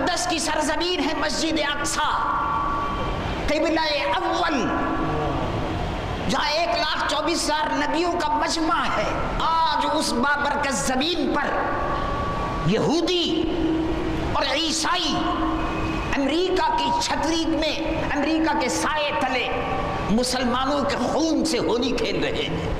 مقدس کی سرزمین ہے مسجد اقصی، قبلہ اول، جہاں 1,24,000 نبیوں کا مجمع ہے. آج اس بابرکت زمین پر یہودی اور عیسائی امریکہ کی چھتری میں، امریکہ کے سائے تلے مسلمانوں کے خون سے ہولی کھیل رہے ہیں.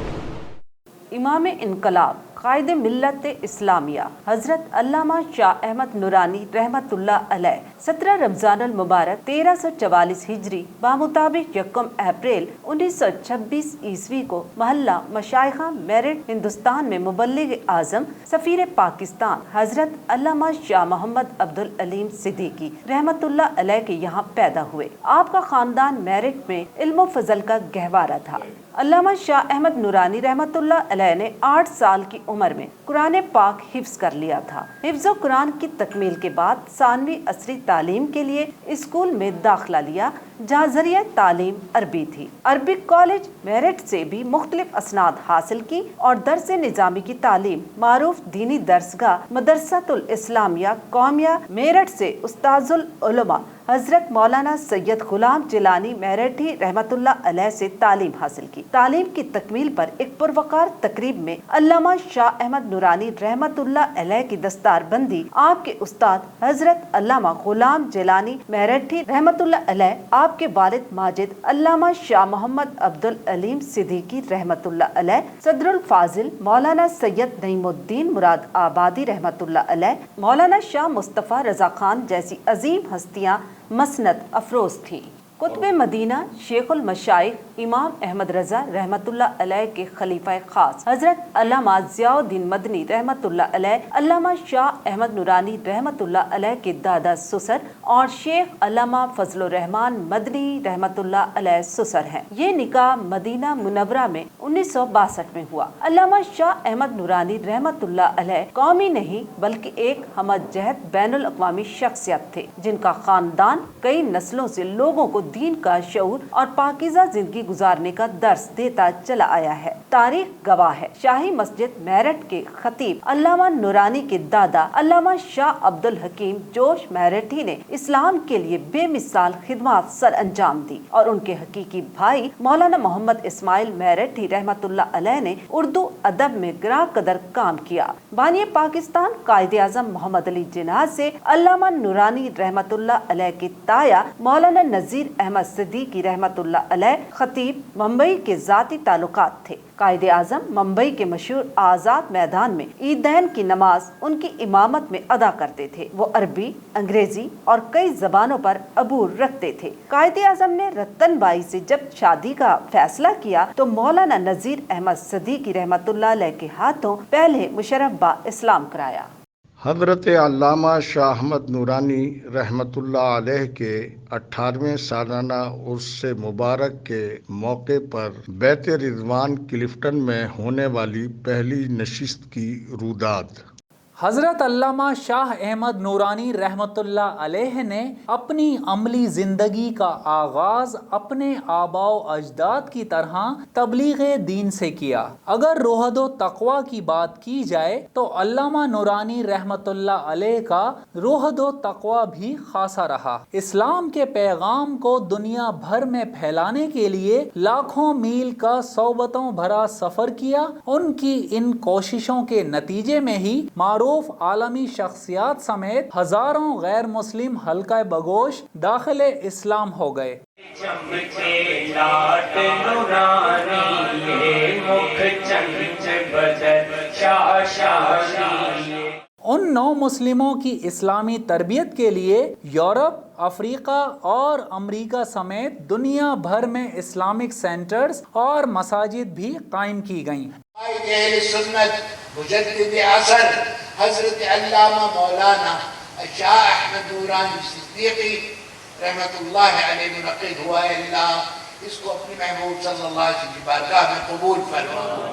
امام انقلاب قائد ملت اسلامیہ حضرت علامہ شاہ احمد نورانی رحمت اللہ علیہ 17 رمضان المبارک 1344 ہجری بمطابق 1 اپریل 1926 عیسوی کو محلہ مشائخہ میرٹھ ہندوستان میں مبلغ اعظم سفیر پاکستان حضرت علامہ شاہ محمد عبدالعلیم صدیقی رحمت اللہ علیہ کے یہاں پیدا ہوئے. آپ کا خاندان میرٹھ میں علم و فضل کا گہوارہ تھا. علامہ شاہ احمد نورانی رحمت اللہ علیہ نے 8 سال کی عمر میں قرآن پاک حفظ کر لیا تھا. حفظ و قرآن کی تکمیل کے بعد ثانوی عصری تعلیم کے لیے اسکول میں داخلہ لیا جہاں ذریعہ تعلیم عربی تھی. عربک کالج میرٹھ سے بھی مختلف اسناد حاصل کی اور درس نظامی کی تعلیم معروف دینی درسگاہ مدرسۃ الاسلامیہ قومیہ میرٹھ سے استاذ العلماء حضرت مولانا سید غلام جیلانی میرٹھی رحمت اللہ علیہ سے تعلیم حاصل کی. تعلیم کی تکمیل پر ایک پروقار تقریب میں علامہ شاہ احمد نورانی رحمت اللہ علیہ کی دستار بندی آپ کے استاد حضرت علامہ غلام جیلانی میرٹھی رحمت اللہ علیہ، آپ کے والد ماجد علامہ شاہ محمد عبدالعلیم صدیقی رحمت اللہ علیہ، صدر الفاضل مولانا سید نعیم الدین مراد آبادی رحمت اللہ علیہ، مولانا شاہ مصطفیٰ رضا خان جیسی عظیم ہستیاں مسند افروز تھیں. قطب مدینہ شیخ المشائخ امام احمد رضا رحمت اللہ علیہ کے خلیفہ خاص حضرت علامہ ضیاء الدین مدنی رحمت اللہ علیہ، علامہ شاہ احمد نورانی رحمت اللہ علیہ کے دادا سسر اور شیخ علامہ فضل الرحمان مدنی رحمت اللہ علیہ سسر ہیں. یہ نکاح مدینہ منورہ میں 1962 میں ہوا. علامہ شاہ احمد نورانی رحمت اللہ علیہ قومی نہیں بلکہ ایک ہمہ جہت بین الاقوامی شخصیت تھے جن کا خاندان کئی نسلوں سے لوگوں کو دین کا شعور اور پاکیزہ زندگی گزارنے کا درس دیتا چلا آیا ہے. تاریخ گواہ ہے. شاہی مسجد میرٹھ کے خطیب علامہ نورانی کے دادا علامہ شاہ عبد الحکیم جوش میرٹھی نے اسلام کے لیے بے مثال خدمات سر انجام دی اور ان کے حقیقی بھائی مولانا محمد اسماعیل میرٹھی رحمت اللہ علیہ نے اردو ادب میں گراں قدر کام کیا. بانی پاکستان قائد اعظم محمد علی جناح سے علامہ نورانی رحمت اللہ علیہ کے تایا مولانا نذیر احمد صدیقی رحمت اللہ علیہ خطیب ممبئی کے ذاتی تعلقات تھے. قائد اعظم ممبئی کے مشہور آزاد میدان میں عیدین کی نماز ان کی امامت میں ادا کرتے تھے. وہ عربی، انگریزی اور کئی زبانوں پر عبور رکھتے تھے. قائد اعظم نے رتن بائی سے جب شادی کا فیصلہ کیا تو مولانا نذیر احمد صدیقی رحمت اللہ علیہ کے ہاتھوں پہلے مشرف با اسلام کرایا. حضرت علامہ شاہ احمد نورانی رحمت اللہ علیہ کے 18ویں سالانہ عرس مبارک کے موقع پر بیت رضوان کلفٹن میں ہونے والی پہلی نشست کی روداد. حضرت علامہ شاہ احمد نورانی رحمت اللہ علیہ نے اپنی عملی زندگی کا آغاز اپنے آباء و اجداد کی طرح تبلیغ دین سے کیا. اگر روحد و تقوی کی بات کی جائے تو علامہ نورانی رحمت اللہ علیہ کا روحد و تقوی بھی خاصا رہا. اسلام کے پیغام کو دنیا بھر میں پھیلانے کے لیے لاکھوں میل کا صعوبتوں بھرا سفر کیا. ان کی ان کوششوں کے نتیجے میں ہی معروف عالمی شخصیات سمیت ہزاروں غیر مسلم حلقہ بگوش داخل اسلام ہو گئے. ان نو مسلموں کی اسلامی تربیت کے لیے یورپ، افریقہ اور امریکہ سمیت دنیا بھر میں اسلامک سینٹرز اور مساجد بھی قائم کی گئیں. اہل سنت مجدد عصر حضرت علامہ مولانا شاہ احمد نورانی صدیقی رحمت اللہ علیہ منعقد ہوا ہے. اللہ اس کو اپنے محبوب صلی اللہ علیہ وسلم کی بارگاہ میں قبول فرما.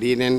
DNN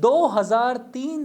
2003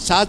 7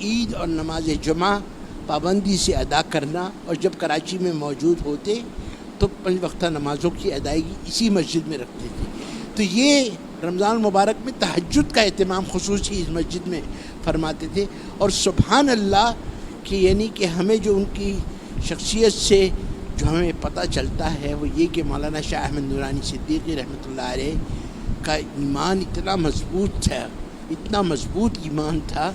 عید اور نماز جمعہ پابندی سے ادا کرنا، اور جب کراچی میں موجود ہوتے تو 5 وقتہ نمازوں کی ادائیگی اسی مسجد میں رکھتے تھے. تو یہ رمضان المبارک میں تہجد کا اہتمام خصوصی اس مسجد میں فرماتے تھے. اور سبحان اللہ کہ یعنی کہ ہمیں جو ان کی شخصیت سے جو ہمیں پتہ چلتا ہے وہ یہ کہ مولانا شاہ احمد نورانی صدیقی رحمۃ اللہ علیہ کا ایمان اتنا مضبوط تھا، اتنا مضبوط ایمان تھا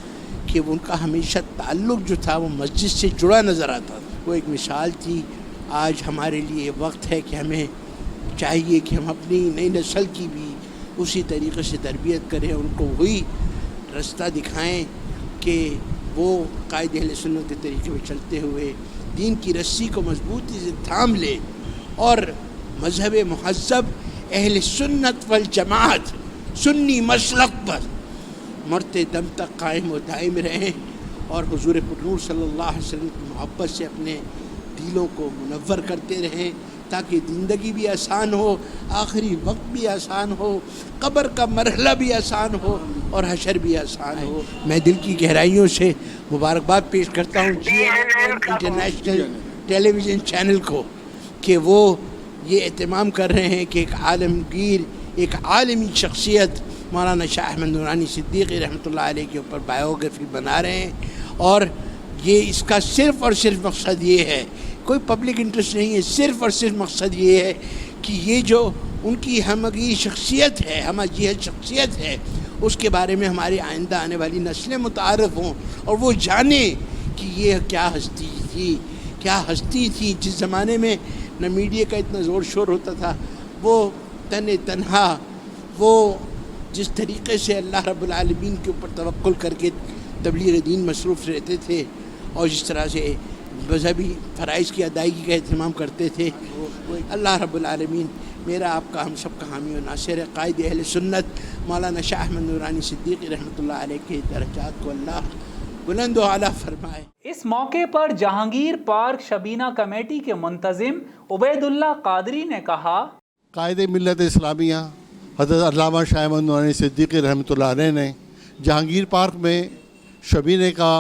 کہ ان کا ہمیشہ تعلق جو تھا وہ مسجد سے جڑا نظر آتا تھا. وہ ایک مثال تھی. آج ہمارے لیے وقت ہے کہ ہمیں چاہیے کہ ہم اپنی نئی نسل کی بھی اسی طریقے سے تربیت کریں، ان کو وہی رستہ دکھائیں کہ وہ قائد اہل سنت کے طریقے میں چلتے ہوئے دین کی رسی کو مضبوطی سے تھام لے اور مذہب مہذب اہل سنت والجماعت سنی مسلک پر مرتے دم تک قائم و دائم رہیں اور حضور پرنور صلی اللہ علیہ وسلم کی محبت سے اپنے دلوں کو منور کرتے رہیں تاکہ زندگی بھی آسان ہو، آخری وقت بھی آسان ہو، قبر کا مرحلہ بھی آسان ہو اور حشر بھی آسان ہو. میں دل کی گہرائیوں سے مبارکباد پیش کرتا ہوں GNN انٹرنیشنل ٹیلی ویژن چینل کو کہ وہ یہ اہتمام کر رہے ہیں کہ ایک عالمگیر، ایک عالمی شخصیت مولانا شاہ احمد نورانی صدیقی رحمۃ اللہ علیہ کے اوپر بایوگرافی بنا رہے ہیں. اور یہ اس کا صرف اور صرف مقصد یہ ہے، کوئی پبلک انٹرسٹ نہیں ہے، صرف اور صرف مقصد یہ ہے کہ یہ جو ان کی ہمگیر شخصیت ہے، ہمہ جہت شخصیت ہے، اس کے بارے میں ہماری آئندہ آنے والی نسلیں متعارف ہوں اور وہ جانیں کہ یہ کیا ہستی تھی، کیا ہستی تھی. جس زمانے میں نہ میڈیا کا اتنا زور شور ہوتا تھا، وہ تنہا وہ جس طریقے سے اللہ رب العالمین کے اوپر توکل کر کے تبلیغ دین مصروف رہتے تھے اور جس طرح سے مذہبی فرائض کی ادائیگی کا اہتمام کرتے تھے. اللہ رب العالمین میرا آپ کا ہم سب کا حامی و ناصر ہے. قائد اہل سنت مولانا شاہ احمد نورانی صدیقی رحمۃ اللہ علیہ کے درجات کو اللہ بلند و اعلیٰ فرمائے. اس موقع پر جہانگیر پارک شبینہ کمیٹی کے منتظم عبید اللہ قادری نے کہا، قائد ملت اسلامیہ حضرت علامہ شاہ احمد نورانی صدیقی رحمۃ اللہ علیہ نے جہانگیر پارک میں شبینہ کا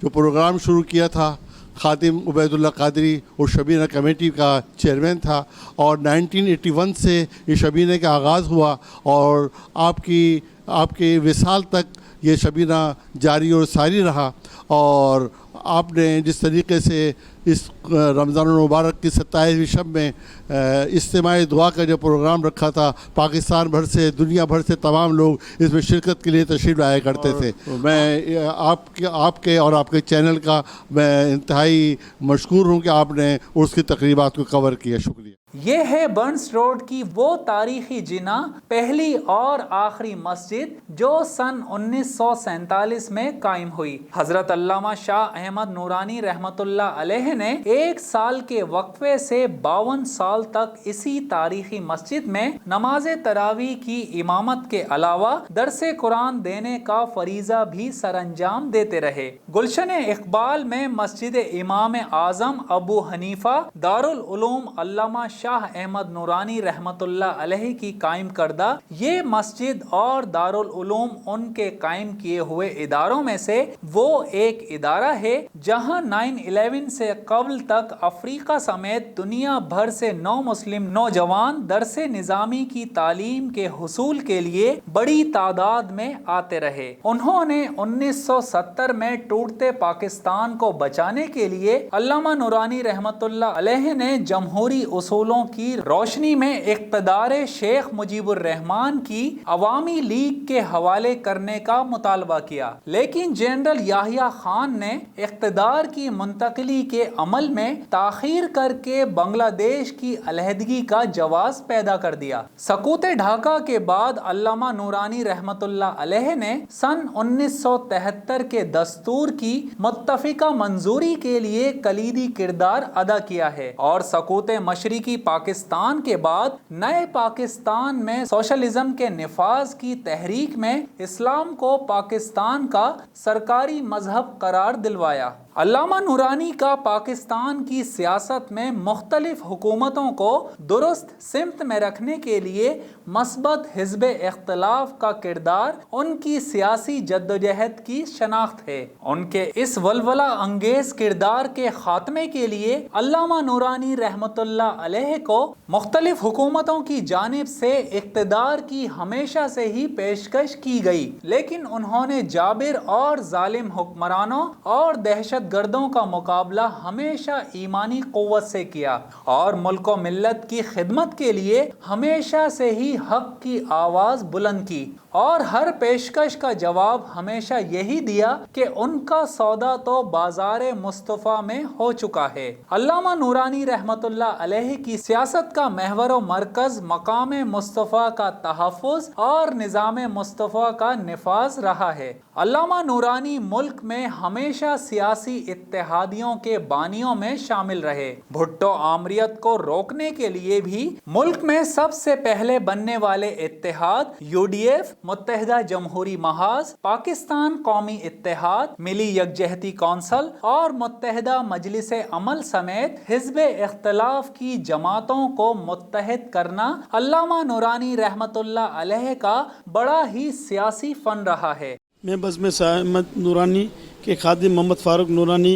جو پروگرام شروع کیا تھا، خادم عبید اللہ قادری اور شبینہ کمیٹی کا چیئرمین تھا، اور 1981 سے یہ شبینہ کا آغاز ہوا اور آپ کے وصال تک یہ شبینہ جاری اور ساری رہا. اور آپ نے جس طریقے سے اس رمضان المبارک کی 27ویں شب میں اجتماعی دعا کا جو پروگرام رکھا تھا، پاکستان بھر سے، دنیا بھر سے تمام لوگ اس میں شرکت کے لیے تشریف لایا کرتے تھے. میں آپ کے اور آپ کے چینل کا میں انتہائی مشکور ہوں کہ آپ نے اس کی تقریبات کو کور کیا. شکریہ. یہ ہے برنس روڈ کی وہ تاریخی جناح، پہلی اور آخری مسجد جو سن 1947 میں قائم ہوئی. حضرت علامہ شاہ احمد نورانی رحمۃ اللہ علیہ نے 1 سال کے وقفے سے 52 سال تک اسی تاریخی مسجد میں نماز تراویح کی امامت کے علاوہ درس قرآن دینے کا فریضہ بھی سر انجام دیتے رہے. گلشن اقبال میں مسجد امام اعظم ابو حنیفہ دارالعلوم علامہ شاہ احمد نورانی رحمت اللہ علیہ کی قائم کردہ یہ مسجد اور دارالعلوم ان کے قائم کیے ہوئے اداروں میں سے وہ ایک ادارہ ہے جہاں 9/11 سے قبل تک افریقہ سمیت دنیا بھر سے 9 مسلم نوجوان درس نظامی کی تعلیم کے حصول کے لیے بڑی تعداد میں آتے رہے. انہوں نے 1970 میں ٹوٹتے پاکستان کو بچانے کے لیے علامہ نورانی رحمت اللہ علیہ نے جمہوری اصولوں کی روشنی میں اقتدار شیخ مجیب الرحمان کی عوامی لیگ کے حوالے کرنے کا مطالبہ کیا، لیکن جنرل یحییٰ خان نے اقتدار کی منتقلی کے عمل میں تاخیر کر کے بنگلہ دیش کی علیحدگی کا جواز پیدا کر دیا. سقوط ڈھاکہ کے بعد علامہ نورانی رحمت اللہ علیہ نے سن 1973 کے دستور کی متفقہ منظوری کے لیے کلیدی کردار ادا کیا ہے اور سقوط مشرقی پاکستان کے بعد نئے پاکستان میں سوشلزم کے نفاذ کی تحریک میں اسلام کو پاکستان کا سرکاری مذہب قرار دلوایا. علامہ نورانی کا پاکستان کی سیاست میں مختلف حکومتوں کو درست سمت میں رکھنے کے لیے مثبت حزب اختلاف کا کردار ان کی سیاسی جدوجہد کی شناخت ہے۔ ان کے اس ولولہ انگیز کردار کے خاتمے کے لیے علامہ نورانی رحمۃ اللہ علیہ کو مختلف حکومتوں کی جانب سے اقتدار کی ہمیشہ سے ہی پیشکش کی گئی، لیکن انہوں نے جابر اور ظالم حکمرانوں اور دہشت گردوں کا مقابلہ ہمیشہ ایمانی قوت سے کیا اور ملک و ملت کی خدمت کے لیے ہمیشہ سے ہی حق کی آواز بلند کی، اور ہر پیشکش کا جواب ہمیشہ یہی دیا کہ ان کا سودا تو بازار مصطفیٰ میں ہو چکا ہے۔ علامہ نورانی رحمۃ اللہ علیہ کی سیاست کا محور و مرکز مقام مصطفیٰ کا تحفظ اور نظام مصطفیٰ کا نفاذ رہا ہے۔ علامہ نورانی ملک میں ہمیشہ سیاسی اتحادیوں کے بانیوں میں شامل رہے۔ بھٹو آمریت کو روکنے کے لیے بھی ملک میں سب سے پہلے بننے والے اتحاد UDF، متحدہ جمہوری محاذ، پاکستان قومی اتحاد، ملی یکجہتی کونسل اور متحدہ مجلس عمل سمیت حزب اختلاف کی جماعتوں کو متحد کرنا علامہ نورانی رحمۃ اللہ علیہ کا بڑا ہی سیاسی فن رہا ہے۔ میں بزم شاہ احمد نورانی کے خادم محمد فاروق نورانی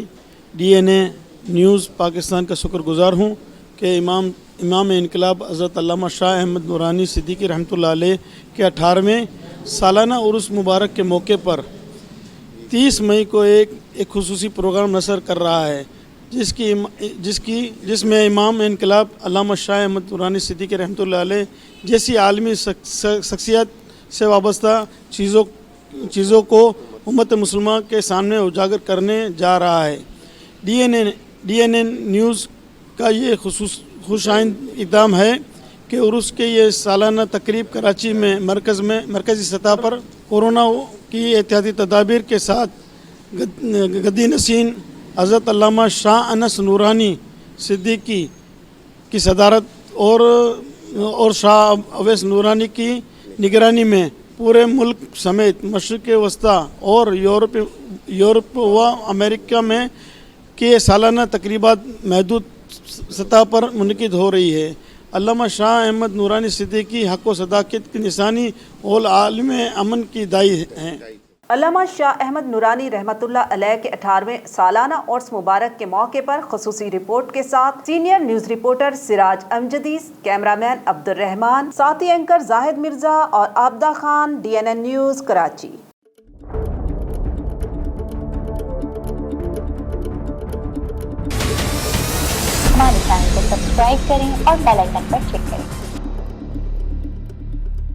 DNA نیوز پاکستان کا شکر گزار ہوں کہ امام انقلاب حضرت علامہ شاہ احمد نورانی صدیقی رحمۃ اللہ علیہ کے 18ویں سالانہ عرس مبارک کے موقع پر 30 مئی کو ایک خصوصی پروگرام نشر کر رہا ہے، جس میں امام انقلاب علامہ شاہ احمد نورانی صدیقی رحمۃ اللہ علیہ جیسی عالمی شخصیت سے وابستہ چیزوں کو امت مسلمہ کے سامنے اجاگر کرنے جا رہا ہے۔ DNA نیوز کا یہ خوش آئند اقدام ہے کہ عرس کے یہ سالانہ تقریب کراچی میں مرکزی سطح پر کورونا کی احتیاطی تدابیر کے ساتھ گدی نشین حضرت علامہ شاہ انس نورانی صدیقی کی صدارت اور شاہ اویس نورانی کی نگرانی میں پورے ملک سمیت مشرق وسطیٰ اور یورپ و امریکہ میں کے سالانہ تقریبات محدود سطح پر منعقد ہو رہی ہے۔ علامہ شاہ احمد نورانی صدیقی حق و صداقت کی نشانی اور عالم امن کی داعی ہیں۔ علامہ شاہ احمد نورانی رحمۃ اللہ علیہ کے 18ویں سالانہ عرس مبارک کے موقع پر خصوصی رپورٹ کے ساتھ سینئر نیوز رپورٹر سراج امجدی، کیمرامین عبد الرحمان، ساتھی اینکر زاہد مرزا اور عابدہ خان، DNN نیوز کراچی۔ ہمارے چینل کو سبسکرائب کریں اور بیل آئکن پر کلک کریں۔